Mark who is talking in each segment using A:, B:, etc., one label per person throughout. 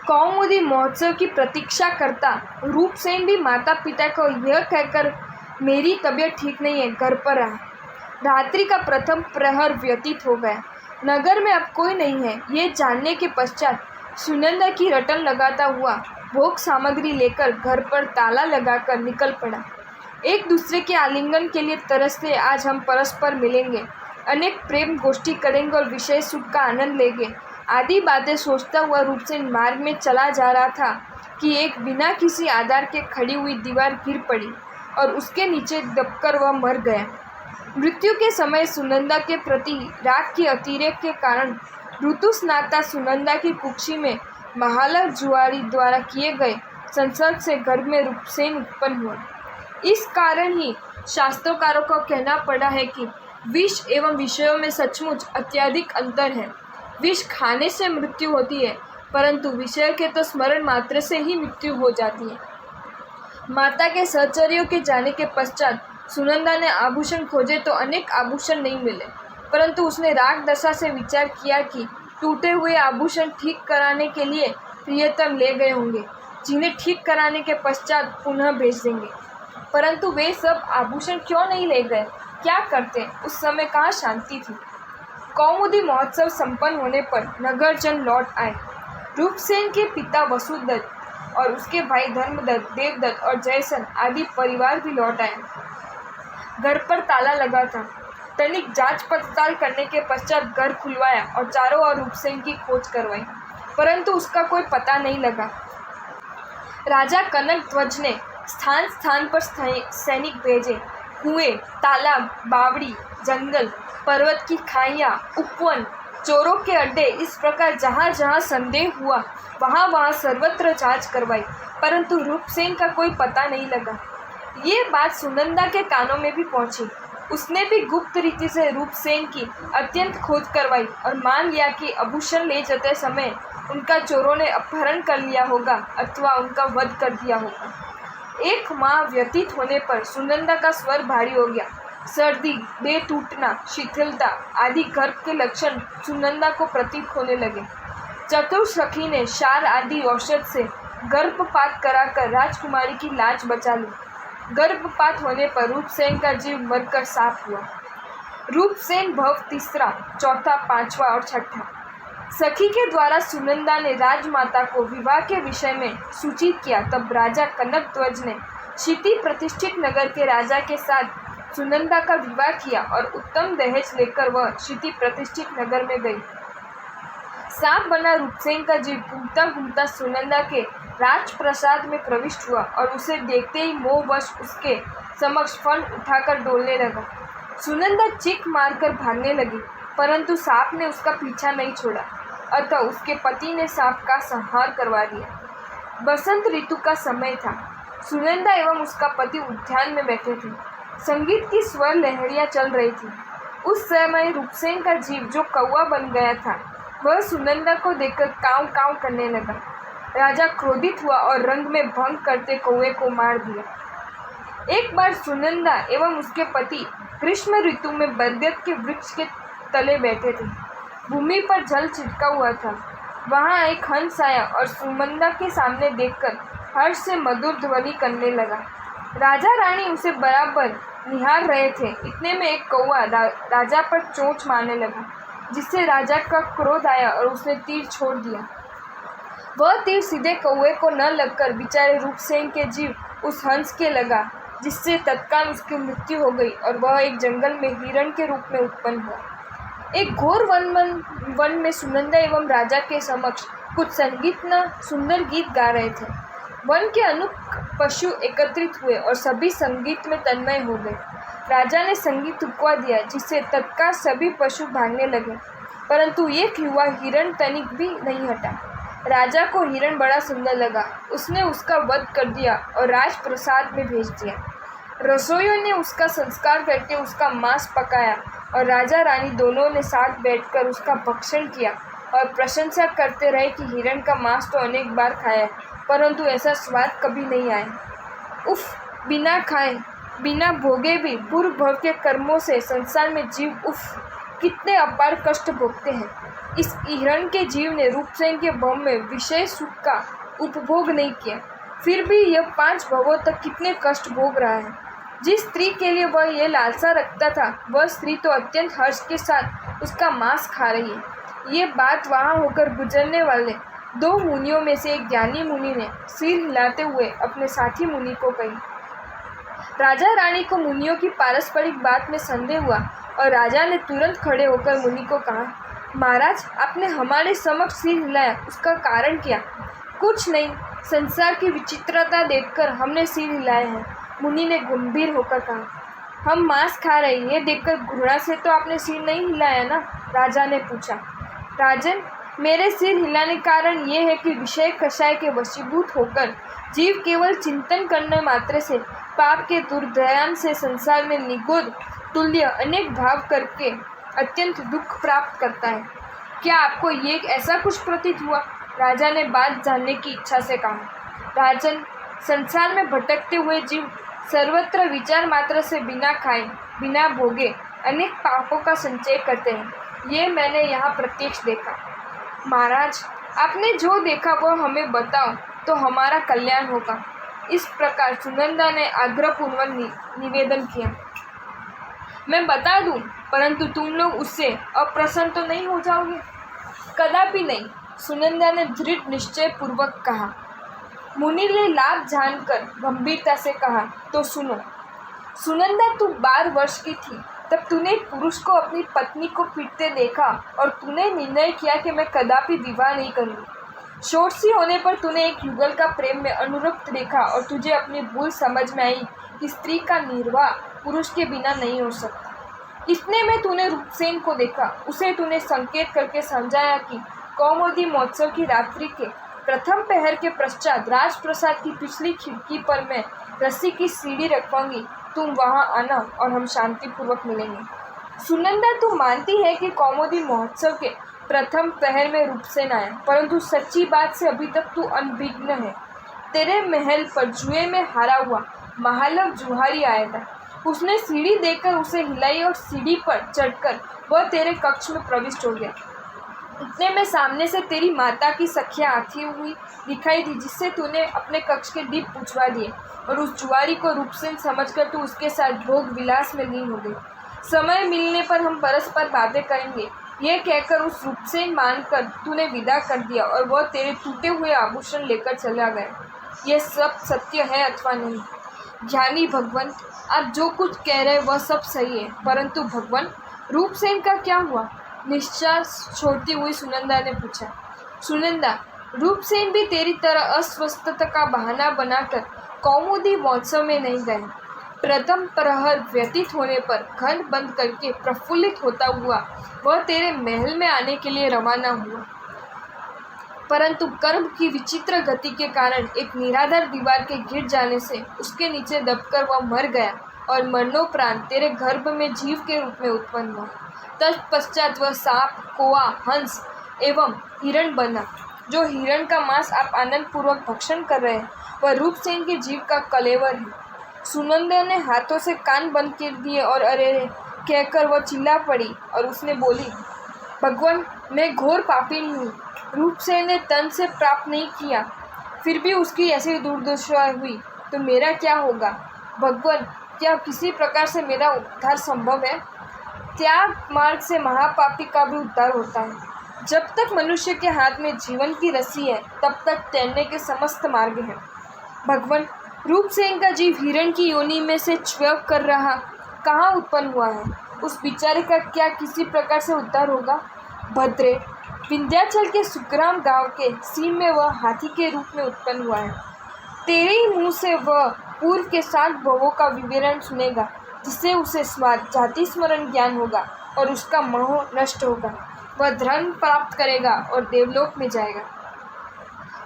A: कौमुदी महोत्सव की प्रतीक्षा करता रूपसेन भी माता पिता को यह कहकर मेरी तबीयत ठीक नहीं है घर पर रहा। रात्रि का प्रथम प्रहर व्यतीत हो गया। नगर में अब कोई नहीं है ये जानने के पश्चात सुनंदा की रटन लगाता हुआ भोग सामग्री लेकर घर पर ताला लगाकर निकल पड़ा। एक दूसरे के आलिंगन के लिए तरसते आज हम परस्पर मिलेंगे, अनेक प्रेम गोष्ठी करेंगे और विषय सुख का आनंद लेंगे आदि बातें सोचता हुआ रूपसेन मार्ग में चला जा रहा था कि एक बिना किसी आधार के खड़ी हुई दीवार गिर पड़ी और उसके नीचे दबकर वह मर गया। मृत्यु के समय सुनंदा के प्रति राग की अतिरेक के कारण ऋतुस्नाता सुनंदा की कुक्षी में महालर जुआरी द्वारा किए गए संसर्ग से गर्भ में रूपसेन उत्पन्न हुआ। इस कारण ही शास्त्रकारों को कहना पड़ा है कि विष एवं विषयों में सचमुच अत्यधिक अंतर है। विष खाने से मृत्यु होती है, परंतु विषय के तो स्मरण मात्र से ही मृत्यु हो जाती है। माता के सहचर्यों के जाने के पश्चात सुनंदा ने आभूषण खोजे तो अनेक आभूषण नहीं मिले, परंतु उसने राग दशा से विचार किया कि टूटे हुए आभूषण ठीक कराने के लिए प्रियतम ले गए होंगे, जिन्हें ठीक कराने के पश्चात पुनः भेज देंगे। परंतु वे सब आभूषण क्यों नहीं ले गए? क्या करते? उस समय कहाँ शांति थी। कौमुदी महोत्सव संपन्न होने पर नगरजन लौट आए। रूपसेन के पिता वसुदत्त और उसके भाई धर्मदत्त, देवदत्त और जयसन आदि परिवार भी लौट आए। घर पर ताला लगा था। तनिक जांच पड़ताल करने के पश्चात घर खुलवाया और चारों ओर रूपसेन की खोज करवाई, परंतु उसका कोई पता नहीं लगा। राजा कनक ध्वज ने स्थान स्थान पर सैनिक भेजे। कुएं, तालाब, बावड़ी, जंगल, पर्वत की खाइयाँ, उपवन, चोरों के अड्डे, इस प्रकार जहाँ जहाँ संदेह हुआ वहाँ वहाँ सर्वत्र जांच करवाई, परंतु रूपसेन का कोई पता नहीं लगा। ये बात सुनंदा के कानों में भी पहुँची। उसने भी गुप्त रीति से रूपसेन की अत्यंत खोज करवाई और मान लिया कि आभूषण ले जाते समय उनका चोरों ने अपहरण कर लिया होगा अथवा उनका वध कर दिया होगा। एक माह व्यतीत होने पर सुनंदा का स्वर भारी हो गया। सर्दी, देह टूटना, शिथिलता आदि गर्भ के लक्षण सुनंदा को प्रतीत होने लगे। चतुर सखी ने क्षार आदि औषध से गर्भपात कराकर राजकुमारी की लाज बचा ली। गर्भपात होने पर रूपसेन का जीव मरकर साफ हुआ। रूपसेन भव तीसरा, चौथा, पांचवा और छठा। सखी के द्वारा सुनंदा ने राजमाता को विवाह के विषय में सूचित किया। तब राजा कनक ध्वज ने क्षिति प्रतिष्ठित नगर के राजा के साथ सुनंदा का विवाह किया और उत्तम दहेज लेकर वह क्षिति प्रतिष्ठित नगर में गई। सांप बना रूपसेन का जीव घूमता घूमता सुनंदा के राजप्रसाद में प्रविष्ट हुआ और उसे देखते ही मोहवश उसके समक्ष फन उठाकर डोलने लगा। सुनंदा चीख मारकर भागने लगी, परंतु सांप ने उसका पीछा नहीं छोड़ा, अतः उसके पति ने सांप का संहार करवा दिया। बसंत ऋतु का समय था। सुनंदा एवं उसका पति उद्यान में बैठे थे। संगीत की स्वर लहरियां चल रही थी। उस समय रूपसेन का जीव जो कौवा बन गया था वह सुनंदा को देखकर काँव काँव करने लगा। राजा क्रोधित हुआ और रंग में भंग करते कौवे को मार दिया। एक बार सुनंदा एवं उसके पति ग्रीष्म ऋतु में बरगद के वृक्ष के तले बैठे थे। भूमि पर जल छिड़का हुआ था। वहां एक हंस आया और सुनंदा के सामने देखकर हर्ष से मधुर ध्वनि करने लगा। राजा रानी उसे बराबर निहार रहे थे। इतने में एक कौवा राजा पर चोंच मारने लगा, जिससे राजा का क्रोध आया और उसने तीर छोड़ दिया। वह तीर सीधे कौवे को न लगकर बेचारे रूपसेन के जीव उस हंस के लगा, जिससे तत्काल उसकी मृत्यु हो गई और वह एक जंगल में हिरण के रूप में उत्पन्न हुआ। एक घोर वन में सुनंदा एवं राजा के समक्ष कुछ संगीतज्ञ सुंदर गीत गा रहे थे। वन के अनेक पशु एकत्रित हुए और सभी संगीत में तन्मय हो गए। राजा ने संगीत रुकवा दिया, जिससे तत्काल सभी पशु भागने लगे, परंतु एक युवा हिरण तनिक भी नहीं हटा। राजा को हिरण बड़ा सुंदर लगा। उसने उसका वध कर दिया और राजप्रसाद में भेज दिया। रसोइयों ने उसका संस्कार करके उसका मांस पकाया और राजा रानी दोनों ने साथ बैठकर उसका भक्षण किया और प्रशंसा करते रहे कि हिरण का मांस तो अनेक बार खाया, परंतु ऐसा स्वाद कभी नहीं आया। उफ, बिना खाए बिना भोगे भी पूर्व भव के कर्मों से संसार में जीव कितने अपार कष्ट भोगते हैं। इस हिरण के जीव ने रूपसेन के भव में विषय सुख का उपभोग नहीं किया, फिर भी यह 5 भवों तक कितने कष्ट भोग रहा है। जिस स्त्री के लिए वह यह लालसा रखता था, वह स्त्री तो अत्यंत हर्ष के साथ उसका मांस खा रही है। ये बात वहाँ होकर गुजरने वाले 2 मुनियों में से एक ज्ञानी मुनि ने सिर हिलाते हुए अपने साथी मुनि को कही। राजा रानी को मुनियों की पारस्परिक बात में संदेह हुआ और राजा ने तुरंत खड़े होकर मुनि को कहा, महाराज, आपने हमारे समक्ष सिर हिलाया, उसका कारण क्या? कुछ नहीं, संसार की विचित्रता देखकर हमने सिर हिलाए हैं, मुनि ने गंभीर होकर कहा। हम मांस खा रहे हैं, ये देखकर घृणा से तो आपने सिर नहीं हिलाया ना? राजा ने पूछा। राजन, मेरे सिर हिलाने का कारण ये है कि विषय कषाय के वशीभूत होकर जीव केवल चिंतन करने मात्र से पाप के दुर्दयान से संसार में निगूढ़ तुल्य अनेक भाव करके अत्यंत दुख प्राप्त करता है। क्या आपको ये ऐसा कुछ प्रतीत हुआ? राजा ने बात जानने की इच्छा से कहा। राजन, संसार में भटकते हुए जीव सर्वत्र विचार मात्र से बिना खाए बिना भोगे अनेक पापों का संचय करते हैं, ये मैंने यहाँ प्रत्यक्ष देखा। महाराज, आपने जो देखा वह हमें बताओ तो हमारा कल्याण होगा। इस प्रकार सुनंदा ने आग्रहपूर्वक निवेदन किया। मैं बता दूं, परंतु तुम लोग उससे अप्रसन्न तो नहीं हो जाओगे? कदापि नहीं, सुनंदा ने दृढ़ निश्चय पूर्वक कहा। मुनि ने लाभ जानकर गंभीरता से कहा, तो सुनो। सुनंदा, तू 12 वर्ष की थी तब तूने एक पुरुष को अपनी पत्नी को पीटते देखा और तूने निर्णय किया कि मैं कदापि विवाह नहीं करूँगी। षोडशी होने पर तूने एक युगल का प्रेम में अनुरक्त देखा और तुझे अपनी भूल समझ में आई कि स्त्री का निर्वाह पुरुष के बिना नहीं हो सकता। इतने में तूने रूपसेन को देखा। उसे तूने संकेत करके समझाया कि कौमुदी महोत्सव की रात्रि के प्रथम पहर के पश्चात राजप्रसाद की पिछली खिड़की पर मैं रस्सी की सीढ़ी रखवाऊंगी, तुम वहां आना और हम शांतिपूर्वक मिलेंगे। सुनंदा, तू मानती है कि कौमुदी महोत्सव के प्रथम पहर में रूपसेन आया, परंतु सच्ची बात से अभी तक तू अनभिज्ञ है। तेरे महल पर जुए में हारा हुआ महालव जुहारी आया था। उसने सीढ़ी देकर उसे हिलाई और सीढ़ी पर चढ़कर वह तेरे कक्ष में प्रविष्ट हो गया। इतने में सामने से तेरी माता की सखिया आती हुई दिखाई दी, जिससे तूने अपने कक्ष के दीप बुझवा दिए और उस जुआरी को रूपसेन समझकर तू उसके साथ भोग विलास में लीन हो गई। समय मिलने पर हम परस्पर बातें करेंगे, यह कहकर उस रूपसेन मानकर तूने विदा कर दिया और वह तेरे टूटे हुए आभूषण लेकर चला गया। यह सब सत्य है अथवा नहीं? ज्ञानी भगवान, आप जो कुछ कह रहे वह सब सही है, परंतु भगवान, रूपसेन का क्या हुआ? निश्वास छोड़ती हुई सुनंदा ने पूछा। सुनंदा, रूपसेन भी तेरी तरह अस्वस्थता का बहाना बनाकर कौमुदी महोत्सव में नहीं गए। प्रथम प्रहर व्यतीत होने पर घर बंद करके प्रफुल्लित होता हुआ वह तेरे महल में आने के लिए रवाना हुआ, परंतु कर्म की विचित्र गति के कारण एक निराधार दीवार के गिर जाने से उसके नीचे दबकर वह मर गया और मरणोपरांत तेरे गर्भ में जीव के रूप में उत्पन्न हुआ। तत्पश्चात वह सांप, कोआ, हंस एवं हिरण बना। जो हिरण का मांस आप आनंद पूर्वक भक्षण कर रहे हैं, वह रूपसेन के जीव का कलेवर है। सुनंदा ने हाथों से कान बंद कर दिए और अरे कहकर वह चिल्ला पड़ी और उसने बोली, भगवान, मैं घोर पापिनी हूँ। रूपसेन ने तन से प्राप्त नहीं किया, फिर भी उसकी ऐसी दुर्दशा हुई तो मेरा क्या होगा? भगवान, क्या किसी प्रकार से मेरा उद्धार संभव है? त्याग मार्ग से महापापी का भी उद्धार होता है। जब तक मनुष्य के हाथ में जीवन की रस्सी है, तब तक तैरने के समस्त मार्ग हैं। भगवान, रूपसेन का जीव हिरण की योनि में से च्वव कर रहा कहाँ उत्पन्न हुआ है? उस बेचारे का क्या किसी प्रकार से उद्धार होगा? भद्रे, विंध्याचल के सुग्राम गांव के सीम में वह हाथी के रूप में उत्पन्न हुआ है। तेरे ही मुँह से वह पूर्व के 7 भवों का विवरण सुनेगा, जिससे उसे जाति स्मरण ज्ञान होगा और उसका मोह नष्ट होगा। वह धर्म प्राप्त करेगा और देवलोक में जाएगा।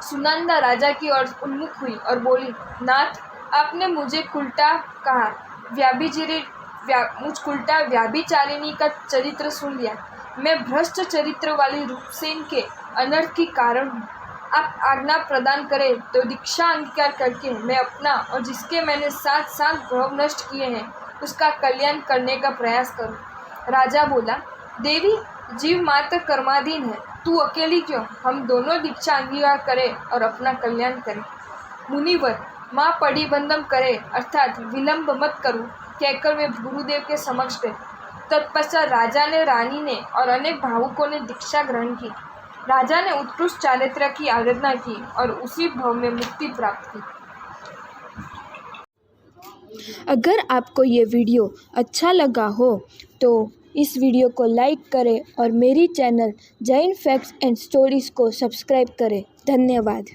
A: सुनंदा राजा की ओर उन्मुख हुई और बोली, नाथ, आपने मुझे उल्टा कहा, मुझ उल्टा व्याभिचारिणी का चरित्र सुन लिया। मैं भ्रष्ट चरित्र वाली रूपसेन के अनर्थ की कारण हूँ। आप आज्ञा प्रदान करें तो दीक्षा अंगीकार करके मैं अपना और जिसके मैंने 7 भव नष्ट किए हैं उसका कल्याण करने का प्रयास करूं। राजा बोला, देवी, जीव मात्र कर्माधीन है, तू अकेली क्यों? हम दोनों दीक्षा अंगीकार करें और अपना कल्याण करें। मुनिवर, माँ पडिबंधम करे अर्थात विलंब मत करूं कहकर वे गुरुदेव के समक्ष गए। तत्पश्चात राजा ने, रानी ने और अनेक भावुकों ने दीक्षा ग्रहण की। राजा ने उत्कृष्ट चारित्र की आराधना की और उसी भाव में मुक्ति प्राप्त की।
B: अगर आपको ये वीडियो अच्छा लगा हो तो इस वीडियो को लाइक करें और मेरी channel Jain facts and stories को सब्सक्राइब करें। धन्यवाद।